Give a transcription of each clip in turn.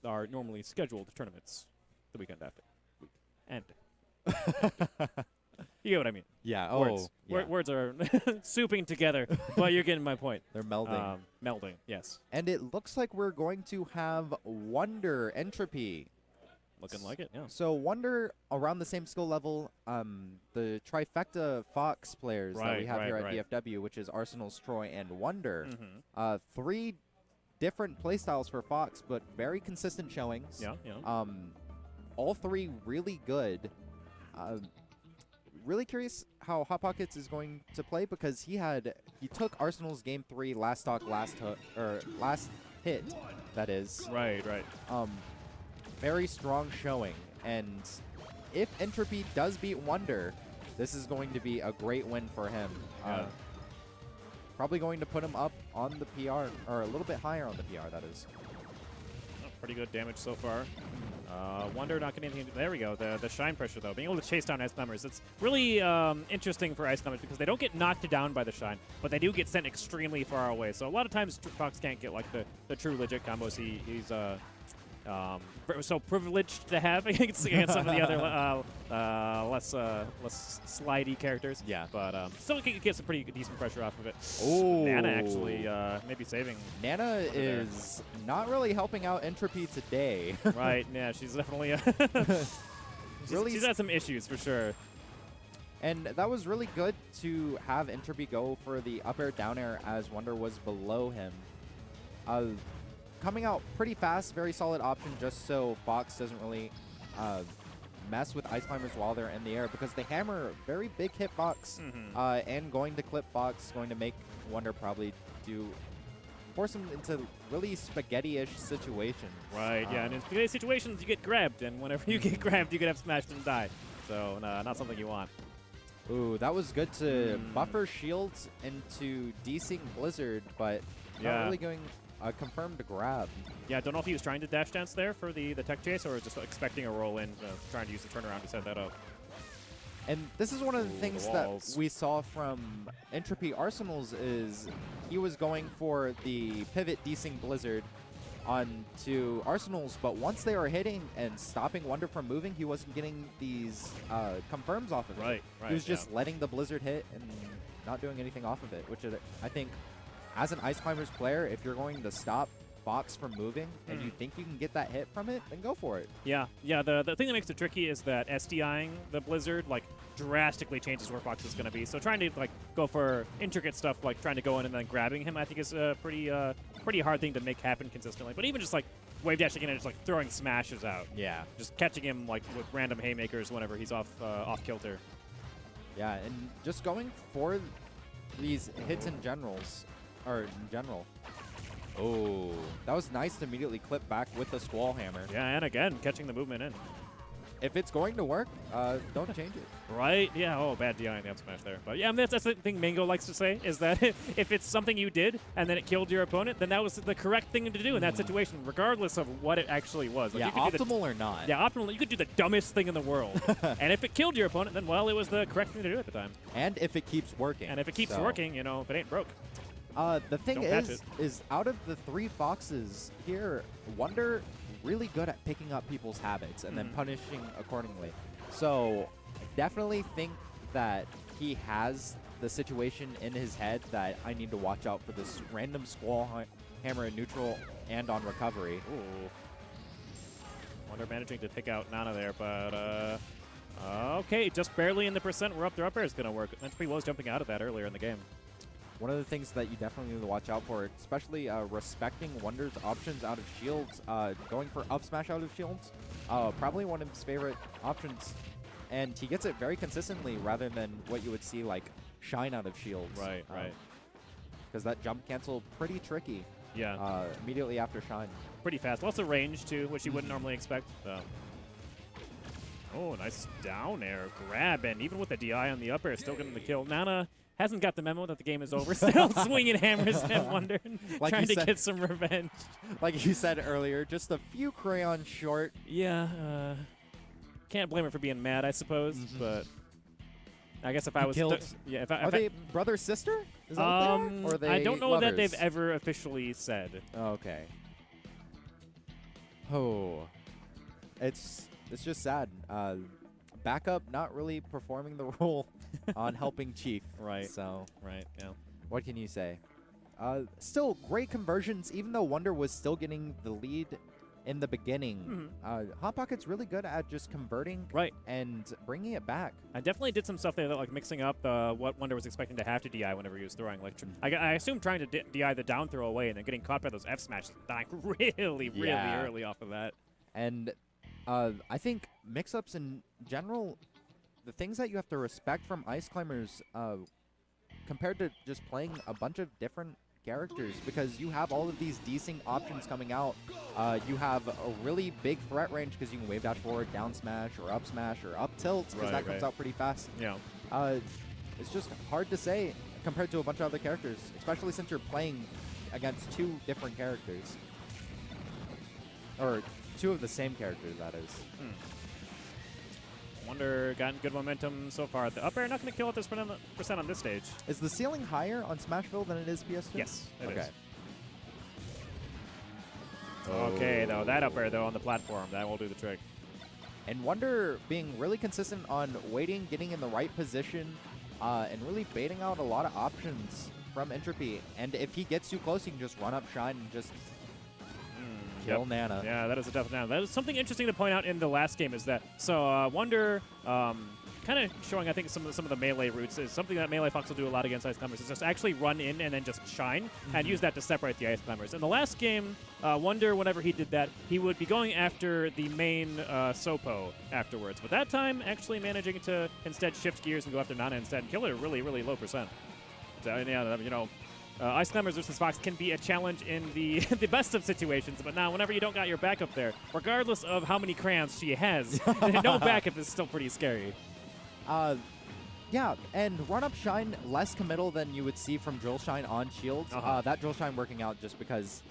our normally scheduled tournaments the weekend after. And you get what I mean. Yeah. Words. Yeah. Words are souping together, but you're getting my point. They're melding. Melding, yes. And it looks like we're going to have Wonder Entropy. Looking like it, yeah. So Wonder around the same skill level, the trifecta Fox players that we have here at DFW, which is Arsenal's Troy and Wonder. 3 different playstyles for Fox, but very consistent showings. Yeah. All 3 really good. Really curious how Hot Pockets is going to play because he took Arsenal's game 3 last stock, last hit. That is right. Very strong showing, and if Entropy does beat Wonder, this is going to be a great win for him. Probably going to put him up on the PR, or a little bit higher on the PR. That is. Pretty good damage so far. Wonder not getting anything. There we go. The shine pressure, though. Being able to chase down Ice Numbers. It's really interesting for Ice Numbers because they don't get knocked down by the shine, but they do get sent extremely far away. So a lot of times Fox can't get like the true legit combos he's so privileged to have against some of the other less slidey characters. Yeah. But still can get some pretty decent pressure off of it. Oh. Nana actually maybe saving. Nana is not really helping out Entropy today. Right, yeah, she's definitely she's had some issues for sure. And that was really good to have Entropy go for the up air, down air as Wonder was below him. Coming out pretty fast, very solid option just so Fox doesn't really mess with Ice Climbers while they're in the air because the hammer, very big hitbox, and going to clip Fox, going to make Wonder probably force him into really spaghetti-ish situations. Right, yeah, and in spaghetti situations you get grabbed, and whenever you get grabbed you could have smashed and died. So not something you want. Ooh, that was good to buffer shields into desync Blizzard, but not really going a confirmed grab. Yeah, I don't know if he was trying to dash dance there for the tech chase or just expecting a roll in, trying to use the turnaround to set that up. And this is one of the things that we saw from Entropy Arsenals is he was going for the pivot desync Blizzard onto Arsenals, but once they were hitting and stopping Wonder from moving, he wasn't getting these confirms off of it. Right. He was just letting the Blizzard hit and not doing anything off of it, which I think as an Ice Climbers player, if you're going to stop Fox from moving and you think you can get that hit from it, then go for it. Yeah. The thing that makes it tricky is that SDIing the Blizzard drastically changes where Fox is going to be. So trying to go for intricate stuff like trying to go in and then grabbing him, I think is a pretty hard thing to make happen consistently. But even just wave dashing in and just throwing smashes out. Yeah. Just catching him with random haymakers whenever he's off kilter. Yeah, and just going for these hits in general. Oh, that was nice to immediately clip back with the Squall Hammer. Yeah, and again, catching the movement in. If it's going to work, don't change it. Right? Yeah, oh, bad DI in the up smash there. But yeah, I mean, that's the thing Mango likes to say, is that if it's something you did and then it killed your opponent, then that was the correct thing to do in that situation, regardless of what it actually was. Yeah, optimal or not. Yeah, optimal. You could do the dumbest thing in the world. And if it killed your opponent, then, well, it was the correct thing to do at the time. And if it keeps working. And if it keeps working, if it ain't broke. The thing is out of the 3 Foxes here, Wonder really good at picking up people's habits and then punishing accordingly. So definitely think that he has the situation in his head that I need to watch out for this random Squall Hammer in neutral and on recovery. Ooh. Wonder managing to pick out Nana there, but okay, just barely in the percent. We're up there. Up air is going to work. Entropy was jumping out of that earlier in the game. One of the things that you definitely need to watch out for, especially respecting Wonder's options out of shields, going for up smash out of shields, probably one of his favorite options. And he gets it very consistently rather than what you would see like shine out of shields. Right. Because that jump cancel, pretty tricky. Yeah. Immediately after shine. Pretty fast. Lots of range too, which you wouldn't normally expect. Oh, nice down air grab, and even with the DI on the up air, still getting the kill. Nana hasn't got the memo that the game is over, still swinging hammers at Wonder, trying to get some revenge. Like you said earlier, just a few crayons short. Yeah, can't blame her for being mad, I suppose, but I guess if I was... Are they brother-sister? Is that what they are? Or are they I don't know lovers? that they've ever officially said. Okay. Oh, it's just sad. Backup not really performing the role on helping Chief. Right. So, Right. Yeah. what can you say? Still great conversions, even though Wonder was still getting the lead in the beginning. Hot Pocket's really good at just converting and bringing it back. I definitely did some stuff there, that, like mixing up what Wonder was expecting to have to DI whenever he was throwing. Like, I assume trying to DI the down throw away and then getting caught by those F smashes, dying really early off of that. And I think mix-ups in general, the things that you have to respect from Ice Climbers compared to just playing a bunch of different characters, because you have all of these desync options coming out. You have a really big threat range because you can wave dash forward, down smash, or up tilt, because that comes out pretty fast. Yeah. It's just hard to say compared to a bunch of other characters, especially since you're playing against two different characters. Or two of the same characters, that is. Wonder gotten good momentum so far. The up air not going to kill at this percent on this stage. Is the ceiling higher on Smashville than it is PS2? Yes, it is. Oh. Okay, though. That up air, though, on the platform, that will do the trick. And Wonder being really consistent on waiting, getting in the right position, and really baiting out a lot of options from Entropy. And if he gets too close, he can just run up Shine and just kill Nana. Yeah, that is a definite Nana. That is something interesting to point out in the last game, is that, so Wonder kind of showing, I think, some of the melee routes is something that Melee Fox will do a lot against Ice Climbers, is just actually run in and then just shine and use that to separate the Ice Climbers. In the last game, Wonder, whenever he did that, he would be going after the main Sopo afterwards. But that time, actually managing to instead shift gears and go after Nana instead and kill her really really %. So, yeah, you know, Ice Climbers versus Fox can be a challenge in the the best of situations, but now whenever you don't got your backup there, regardless of how many crayons she has, no backup is still pretty scary. Yeah, and run-up Shine less committal than you would see from Drill Shine on Shields. That Drill Shine working out just because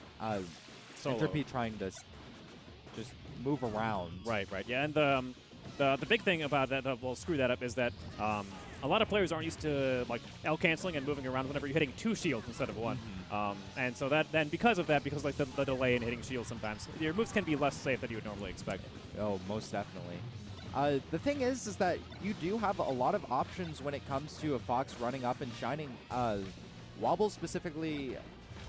Entropy trying to just move around. Right, yeah, and the big thing about that, well, screw that up, is that a lot of players aren't used to like L canceling and moving around whenever you're hitting 2 shields instead of 1. And so because like the delay in hitting shields sometimes, your moves can be less safe than you would normally expect. Oh, most definitely. The thing is that you do have a lot of options when it comes to a Fox running up and shining. Wobble specifically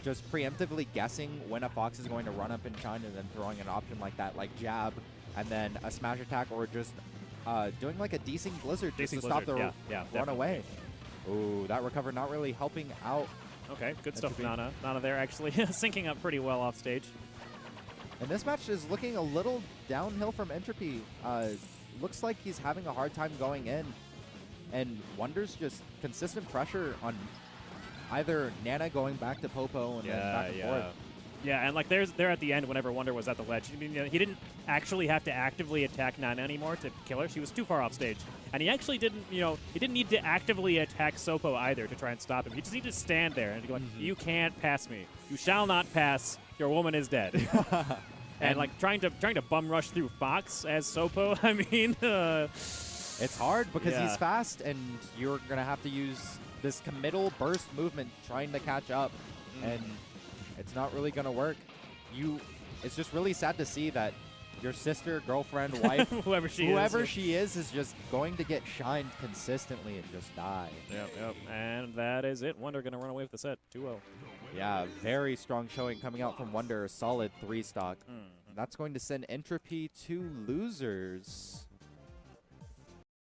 just preemptively guessing when a Fox is going to run up and shine and then throwing an option like that, like jab, and then a smash attack, or just doing like a desync blizzard just to stop the run away. Ooh, that recover not really helping out. Okay, good stuff, Nana. Nana there actually syncing up pretty well off stage. And this match is looking a little downhill from Entropy. Looks like he's having a hard time going in. And Wonder's just consistent pressure on either Nana going back to Popo and then back and forth. Yeah, and like there at the end, whenever Wonder was at the ledge, I mean, he didn't actually have to actively attack Nana anymore to kill her. She was too far off stage. And he actually didn't, he didn't need to actively attack Sopo either to try and stop him. He just needed to stand there and go like, you can't pass me. You shall not pass. Your woman is dead. And like trying to bum rush through Fox as Sopo, I mean, it's hard because he's fast, and you're gonna have to use this committal burst movement trying to catch up, and it's not really gonna work. It's just really sad to see that your sister, girlfriend, wife, whoever she is just going to get shined consistently and just die. Yep. And that is it. Wonder gonna run away with the set, 2-0. Yeah, very strong showing coming out from Wonder. Solid 3 stock. That's going to send Entropy to losers.